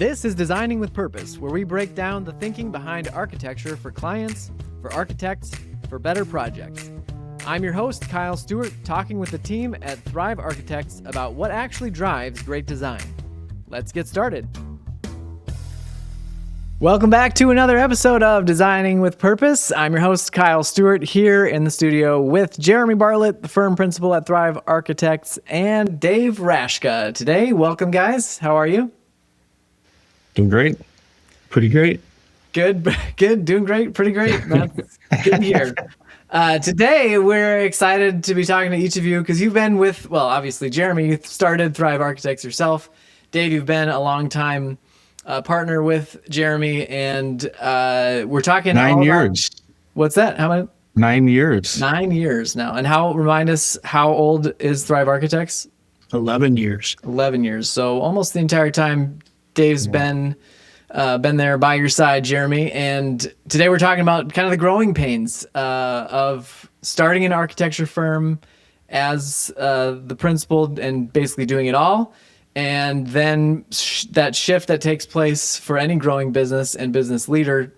This is Designing with Purpose, where we break down the thinking behind architecture for clients, for architects, for better projects. I'm your host, Kyle Stewart, talking with the team at Thrive Architects about what actually drives great design. Let's get started. Welcome back to another episode of Designing with Purpose. I'm your host, Kyle Stewart, here in the studio with Jeremy Bartlett, the firm principal at Thrive Architects, and Dave Rashka. Today, welcome guys. How are you? Doing great. Pretty great. Good. Doing great. Pretty great. That's good to hear. Today, we're excited to be talking to each of you because you've been with, well, obviously, Jeremy, you started Thrive Architects yourself. Dave, you've been a long time partner with Jeremy, and we're talking 9 years. What's that? How many? 9 years. 9 years now. And remind us, how old is Thrive Architects? 11 years. 11 years. So almost the entire time Dave's been there by your side, Jeremy. And today we're talking about kind of the growing pains of starting an architecture firm as the principal and basically doing it all. And then that shift that takes place for any growing business and business leader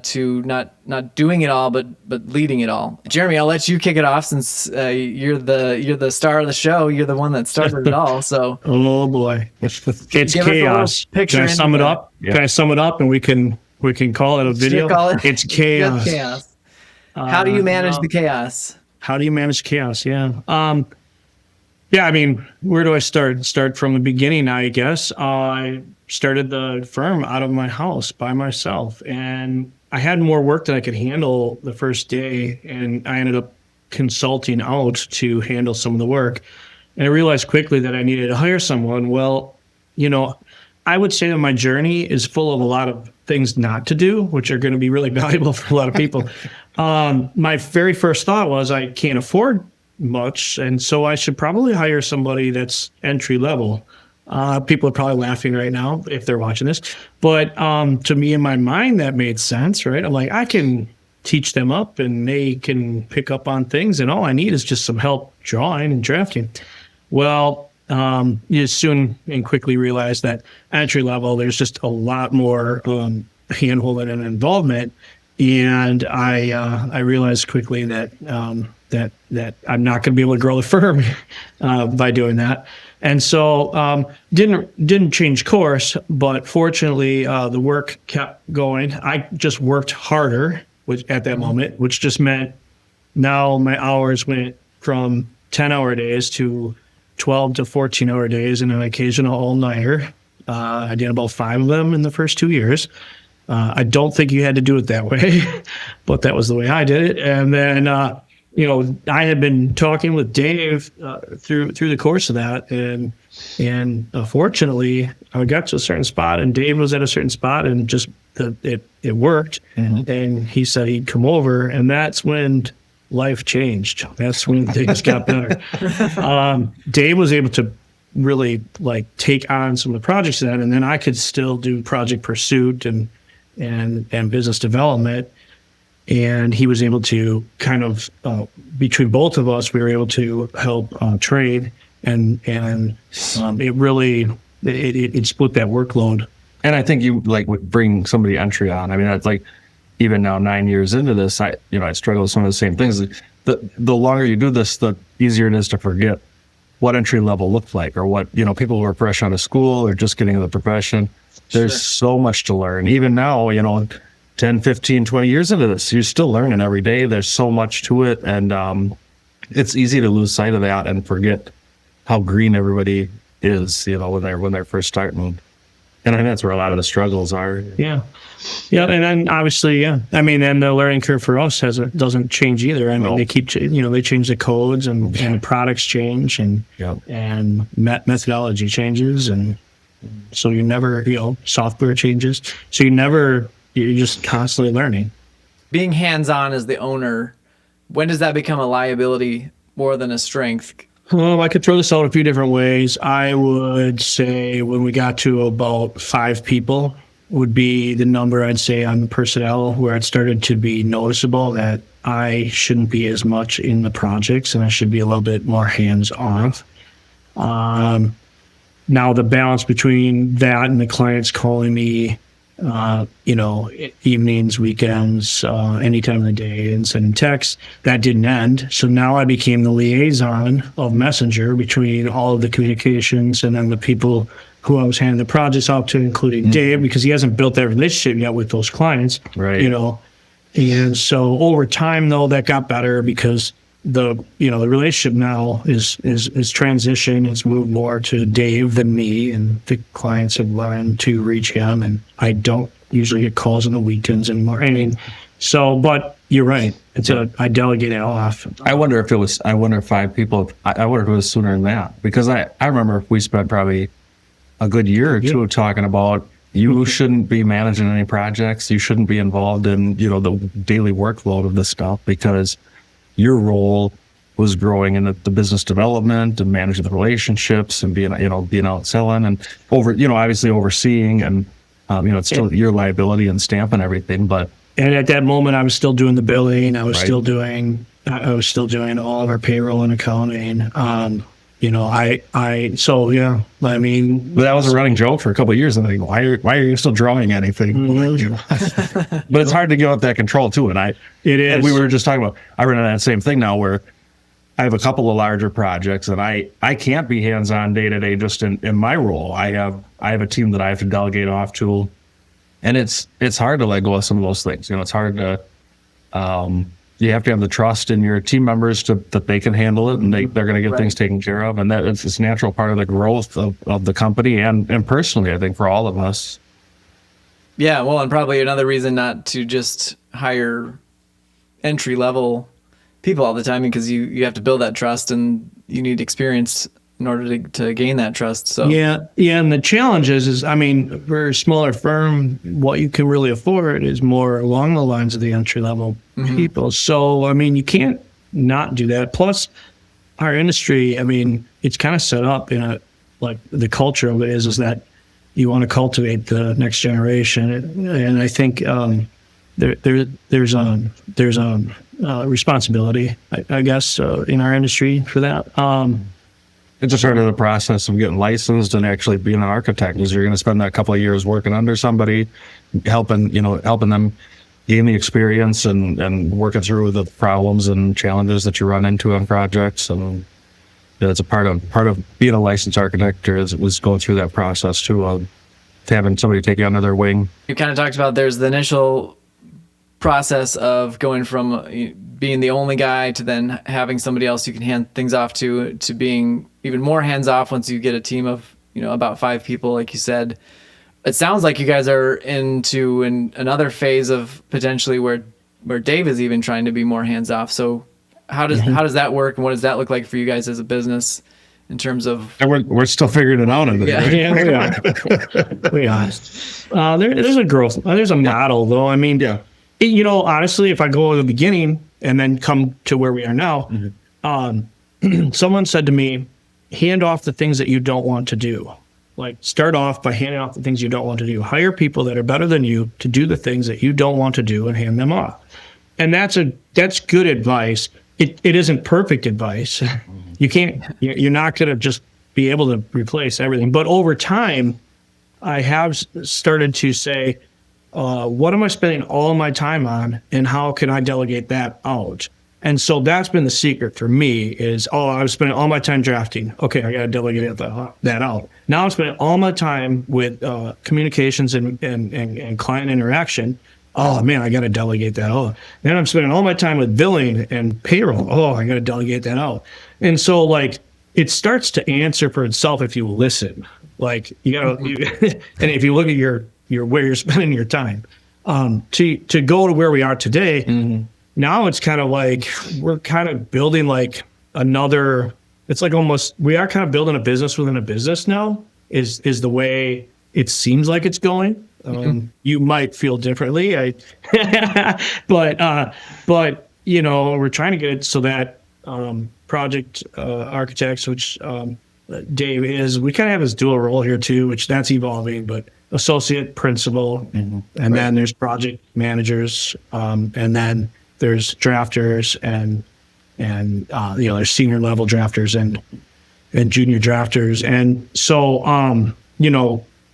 to not doing it all, but leading it all. Jeremy, I'll let you kick it off since you're the star of the show. You're the one that started it all. So oh boy, it's chaos. Can I sum it up? Yeah. Can I sum it up and we can call it a video? It's chaos. Chaos. How do you manage the chaos? How do you manage chaos? Yeah. Yeah, I mean, where do I start? Start from the beginning, I guess. I started the firm out of my house by myself, and I had more work than I could handle the first day, and I ended up consulting out to handle some of the work. And I realized quickly that I needed to hire someone. Well, I would say that my journey is full of a lot of things not to do, which are going to be really valuable for a lot of people. My very first thought was I can't afford much, and so I should probably hire somebody that's entry level. People are probably laughing right now if they're watching this, but to me in my mind that made sense, right? I'm like, I can teach them up and they can pick up on things, and all I need is just some help drawing and drafting. Well, you soon and quickly realize that entry level there's just a lot more hand-holding and involvement, and I realized quickly that that I'm not going to be able to grow the firm by doing that. And so didn't change course, but fortunately the work kept going. I just worked harder at that moment, which just meant now my hours went from 10-hour days to 12 to 14-hour days and an occasional all-nighter. I did about 5 of them in the first 2 years. I don't think you had to do it that way, but that was the way I did it. And then I had been talking with Dave through the course of that, and fortunately, I got to a certain spot, and Dave was at a certain spot, and just it worked. Mm-hmm. And he said he'd come over, and that's when life changed. That's when things got better. Dave was able to really take on some of the projects then, and then I could still do project pursuit and business development. And he was able to kind of, between both of us, we were able to help trade, and it really it split that workload. And I think you would bring somebody entry on. I mean, that's even now 9 years into this, I struggle with some of the same things. The longer you do this, the easier it is to forget what entry level looked like, or what people who are fresh out of school or just getting into the profession. There's so much to learn. Even now, 10, 15, 20 years into this, you're still learning every day. There's so much to it. And it's easy to lose sight of that and forget how green everybody is, when they're first starting. And I think that's where a lot of the struggles are. Yeah. Yeah. And then obviously, yeah. I mean, and the learning curve for us doesn't change either. I mean, they keep, they change the codes and the products change and methodology changes. And so you never, software changes. So you're just constantly learning. Being hands-on as the owner, when does that become a liability more than a strength? I could throw this out a few different ways. I would say when we got to about 5 people would be the number I'd say on the personnel where it started to be noticeable that I shouldn't be as much in the projects and I should be a little bit more hands-on. now the balance between that and the clients calling me, evenings, weekends, any time of the day, and sending texts, that didn't end. So now I became the liaison of messenger between all of the communications and then the people who I was handing the projects out to, including Dave, because he hasn't built that relationship yet with those clients. Right. And so over time, though, that got better because the relationship now is transitioned. It's moved more to Dave than me, and the clients have learned to reach him. And I don't usually get calls on the weekends anymore. But you're right. I delegate it off. I wonder if 5 people. I wonder if it was sooner than that, because I remember we spent probably a good year or two talking about you shouldn't be managing any projects. You shouldn't be involved in the daily workload of this stuff, because your role was growing in the business development and managing the relationships and being out selling and obviously overseeing, and it's still your liability and stamp and everything. But at that moment, I was still doing the billing. I was still doing all of our payroll and accounting. But that was a running joke for a couple of years. And I think, why are you still drawing anything? But it's hard to give up that control too. And it is. And we were just talking about, I run into that same thing now where I have a couple of larger projects and I can't be hands-on day to day just in my role. I have a team that I have to delegate off to, and it's hard to let go of some of those things. It's hard to, you have to have the trust in your team members that they can handle it, and they're going to get things taken care of. And that it's a natural part of the growth of the company and personally, I think, for all of us. Yeah, well, and probably another reason not to just hire entry-level people all the time, because you have to build that trust, and you need experience in order to gain that trust. So yeah, and the challenge is for a smaller firm, what you can really afford is more along the lines of the entry-level people. So you can't not do that. Plus, our industry, it's kind of set up in the culture of it is that you want to cultivate the next generation, and I think there's responsibility, I guess, in our industry for that. It's just part of the process of getting licensed and actually being an architect, is you're going to spend that couple of years working under somebody, helping them gain the experience and working through the problems and challenges that you run into on projects. And it's a part of being a licensed architect was going through that process too, of having somebody take you under their wing. You kind of talked about there's the initial process of going from being the only guy to then having somebody else you can hand things off to being even more hands off once you get a team of about 5 people, like you said. It sounds like you guys are into another phase of potentially where Dave is even trying to be more hands off. So how does that work, and what does that look like for you guys as a business in terms of? And we're still figuring it out. We are. There's a growth. There's a model though. Honestly, if I go to the beginning and then come to where we are now, someone said to me, hand off the things that you don't want to do. Start off by handing off the things you don't want to do. Hire people that are better than you to do the things that you don't want to do and hand them off. And that's good advice. It isn't perfect advice. You're not going to just be able to replace everything. But over time, I have started to say, what am I spending all my time on, and how can I delegate that out? And so that's been the secret for me is, I was spending all my time drafting. Okay, I got to delegate that out. Now I'm spending all my time with communications and client interaction. Oh, man, I got to delegate that out. Then I'm spending all my time with billing and payroll. Oh, I got to delegate that out. And so, it starts to answer for itself if you listen. And if you look at your where you're spending your time. To go to where we are today, now it's kind of we're kind of building another, it's almost, we are kind of building a business within a business now, is the way it seems like it's going. You might feel differently, but we're trying to get it so that project architects, which Dave is, we kind of have this dual role here too, which that's evolving, but associate, principal, and then there's project managers, and then there's drafters and there's senior level drafters and junior drafters. And so,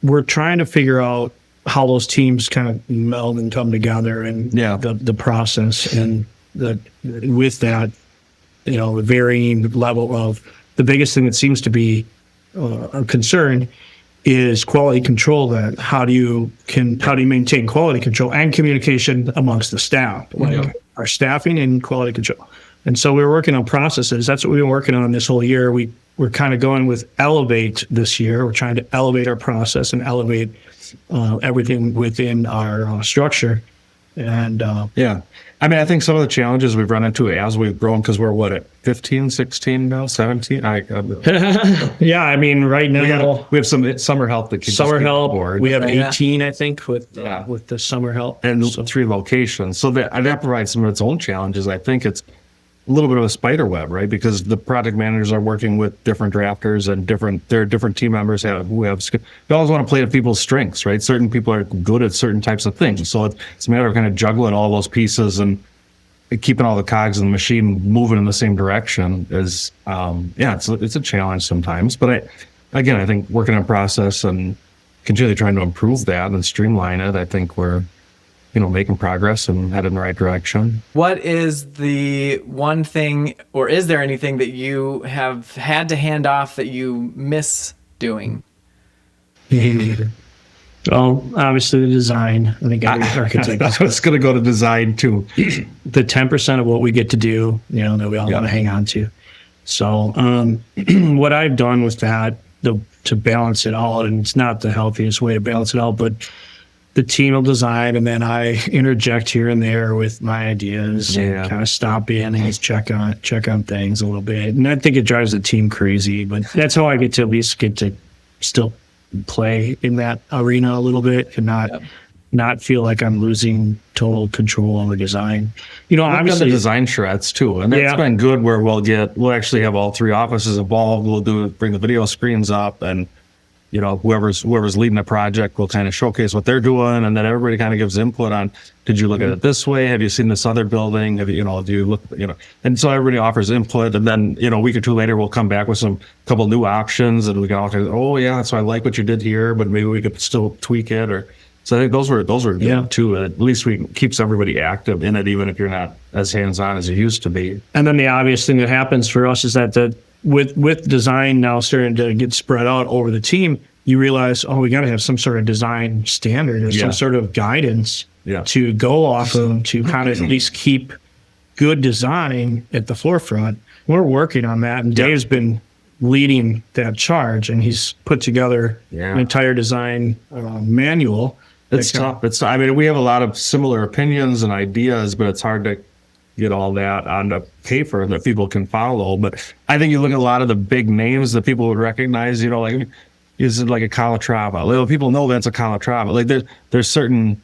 we're trying to figure out how those teams kind of meld and come together, and the process, and with that, the varying level of, the biggest thing that seems to be a concern is quality control. That how do you maintain quality control and communication amongst the staff, like our staffing and quality control. And so we were working on processes. That's what we've been working on this whole year. We're kind of going with Elevate this year. We're trying to elevate our process and elevate everything within our structure. And I mean, I think some of the challenges we've run into as we've grown, because we're at 15, 16 now, 17? Yeah, I mean, right now we have some summer help that keeps summer us help. board. We have 18, I think, with the summer help. And 3 locations. So that provides some of its own challenges. I think it's a little bit of a spider web, right? Because the project managers are working with different drafters, and there are different team members who have. You always want to play to people's strengths, right? Certain people are good at certain types of things, so it's a matter of kind of juggling all those pieces and keeping all the cogs in the machine moving in the same direction. It's a challenge sometimes. But I think working on process and continually trying to improve that and streamline it, I think we're making progress and headed in the right direction. What is the one thing, or is there anything that you have had to hand off that you miss doing? Well, obviously the design. I think every architect. I was going to go to design too. The 10% of what we get to do, that we all want to hang on to. So what I've done with that, to balance it out, and it's not the healthiest way to balance it out, but the team will design, and then I interject here and there with my ideas, and kind of stop in and check on things a little bit. And I think it drives the team crazy, but that's how I get to still play in that arena a little bit, and not feel like I'm losing total control on the design. Obviously the design charrettes too, and that's been good. Where we'll actually have all 3 offices involved. We'll bring the video screens up, and whoever's leading the project will kind of showcase what they're doing, and then everybody kind of gives input on, did you look at it this way? Have you seen this other building? Do you look, and so everybody offers input, and then, a week or 2 later, we'll come back with couple new options, and we can all say, so I like what you did here, but maybe we could still tweak it. So I think those were good too. At least keeps everybody active in it, even if you're not as hands-on as you used to be. And then the obvious thing that happens for us is that with design now starting to get spread out over the team, you realize, we got to have some sort of design standard or some sort of guidance to go off of, to kind of at least keep good design at the forefront. We're working on that, and Dave's been leading that charge, and he's put together an entire design manual. It's tough. We have a lot of similar opinions and ideas, but it's hard to get all that onto paper that people can follow. But I think you look at a lot of the big names that people would recognize, is it like a Calatrava? People know that's a Calatrava. Like there's certain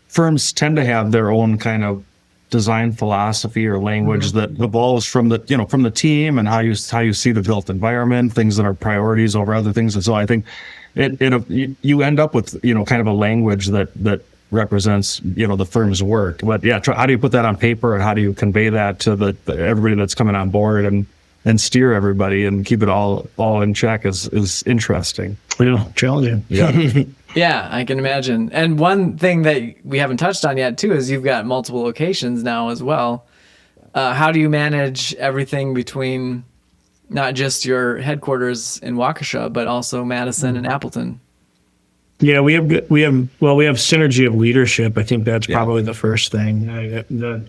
firms tend to have their own kind of design philosophy or language that evolves from the team and how you see the built environment, things that are priorities over other things. And so I think you end up with kind of a language that represents the firm's work. But how do you put that on paper, and how do you convey that to everybody that's coming on board and steer everybody and keep it all in check is interesting. Challenging. Yeah, I can imagine. And one thing that we haven't touched on yet too is you've got multiple locations now as well. How do you manage everything between not just your headquarters in Waukesha, but also Madison and Appleton? Yeah, we have synergy of leadership. I think that's probably the first thing.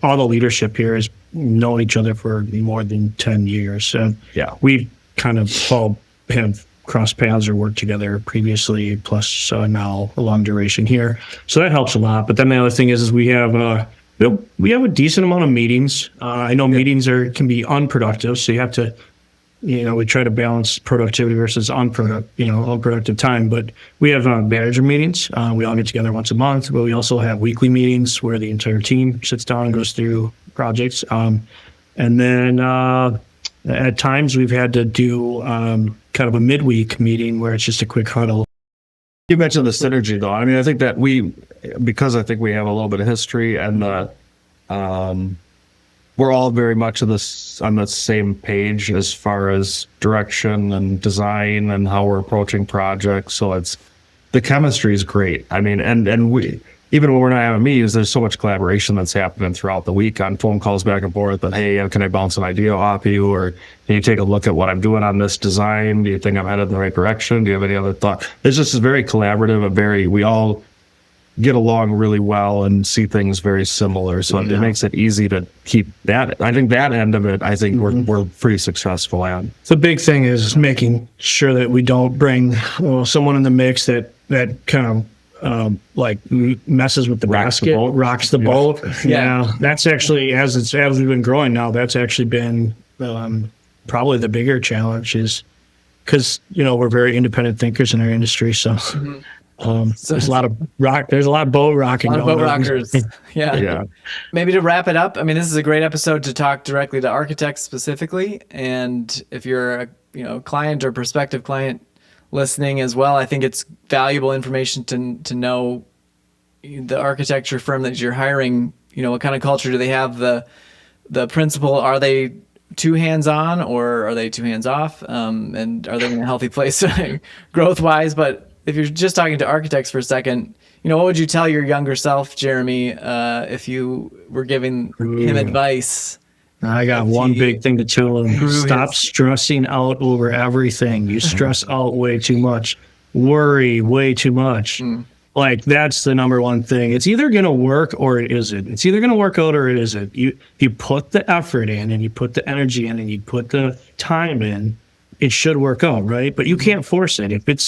All the leadership here has known each other for more than 10 years. And we kind of all have crossed paths or worked together previously, plus now a long duration here. So that helps a lot. But then the other thing is we have a decent amount of meetings. I know meetings can be unproductive, so you have to. We try to balance productivity versus unproductive time. But we have manager meetings. We all get together once a month, but we also have weekly meetings where the entire team sits down and goes through projects. And then at times we've had to do kind of a midweek meeting where it's just a quick huddle. You mentioned the synergy, though. I think that because I think we have a little bit of history and we're all very much on the same page as far as direction and design and how we're approaching projects. So the chemistry is great. I mean, and we, even when we're not having meetings, there's so much collaboration that's happening throughout the week on phone calls back and forth. But hey, can I bounce an idea off you? Or can you take a look at what I'm doing on this design? Do you think I'm headed in the right direction? Do you have any other thought? It's just very collaborative, we all get along really well and see things very similar. So it makes it easy to keep that. I think that end of it, we're pretty successful at. The big thing is making sure that we don't bring someone in the mix that kind of like messes with the basket, rocks the boat. Yeah, that's actually as we've been growing now. That's actually been probably the bigger challenge, is because we're very independent thinkers in our industry. So there's a lot of boat rocking. A lot of boat rockers. Yeah. Maybe to wrap it up, I mean, this is a great episode to talk directly to architects specifically, and if you're a client or prospective client listening as well, I think it's valuable information to know the architecture firm that you're hiring. What kind of culture do they have? The principal, are they too hands-on or are they too hands-off? And are they in a healthy place growth-wise? But if you're just talking to architects for a second, what would you tell your younger self, Jeremy, if you were giving him advice? I got one big thing to tell him. Stop stressing out over everything. You stress out way too much. Worry way too much. Like, that's the number one thing. It's either going to work or it isn't. It's either going to work out or it isn't. You put the effort in and you put the energy in and you put the time in, it should work out, right? But you can't force it. If it's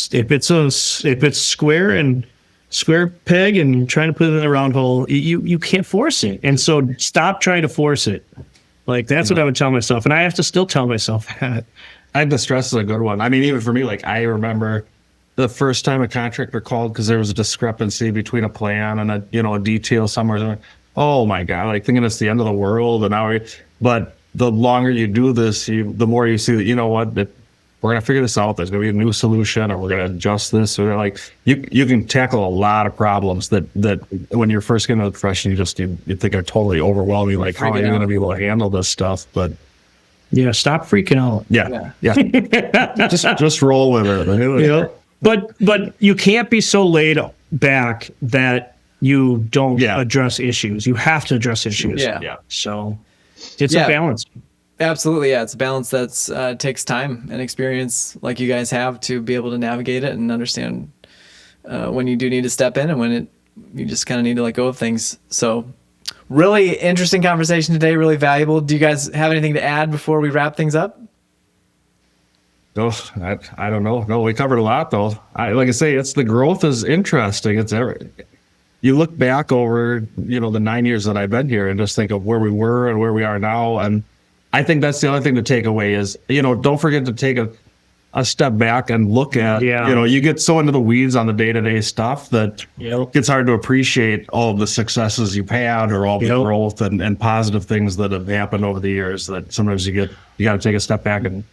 square peg and you're trying to put it in a round hole, you can't force it. And so stop trying to force it. Like, that's what I would tell myself. And I have to still tell myself that. I think the stress is a good one. I mean, even for me, like, I remember the first time a contractor called because there was a discrepancy between a plan and a detail somewhere. Oh my God, like thinking it's the end of the world. But the longer you do this, the more you see that, we're going to figure this out. There's going to be a new solution, or we're going to adjust this. So like you can tackle a lot of problems that when you're first getting into the profession, you think are totally overwhelming. Like, how are you going to be able to handle this stuff? But yeah, stop freaking out. Yeah. just roll with it. But you can't be so laid back that you don't address issues. You have to address issues. Yeah. So it's a balance. Absolutely, yeah. It's a balance that takes time and experience, like you guys have, to be able to navigate it and understand when you do need to step in and when you just kind of need to let go of things. So, really interesting conversation today, really valuable. Do you guys have anything to add before we wrap things up? Oh, I don't know. No, we covered a lot, though. Like I say, the growth is interesting. You look back over, the 9 years that I've been here and just think of where we were and where we are now, and I think that's the other thing to take away is, don't forget to take a step back and look at, you get so into the weeds on the day-to-day stuff that it's hard to appreciate all of the successes you've had or all the growth and positive things that have happened over the years, that sometimes you got to take a step back and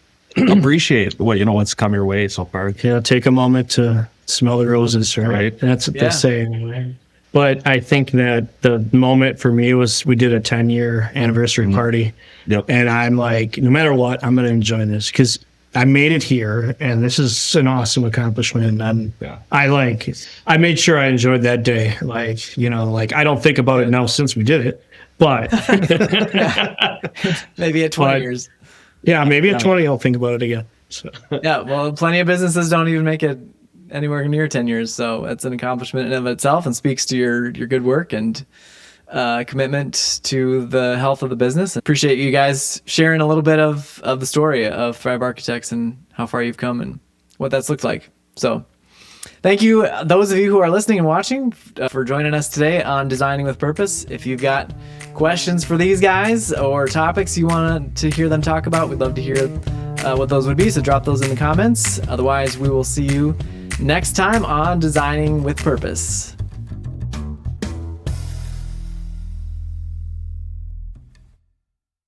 appreciate what's come your way so far. Yeah, take a moment to smell the roses, right? That's what they say anyway. But I think that the moment for me was we did a 10-year anniversary party. Yep. And I'm like, no matter what, I'm going to enjoy this because I made it here, and this is an awesome accomplishment. And I made sure I enjoyed that day. Like, I don't think about it now since we did it, but maybe at 20 years. Yeah, maybe at 20 I'll think about it again. So. Yeah, well, plenty of businesses don't even make it anywhere near 10 years. So it's an accomplishment in and of itself and speaks to your good work and commitment to the health of the business. Appreciate you guys sharing a little bit of the story of Thrive Architects and how far you've come and what that's looked like. So thank you, those of you who are listening and watching, for joining us today on Designing with Purpose. If you've got questions for these guys or topics you want to hear them talk about, we'd love to hear what those would be. So drop those in the comments. Otherwise, we will see you next time on Designing with Purpose.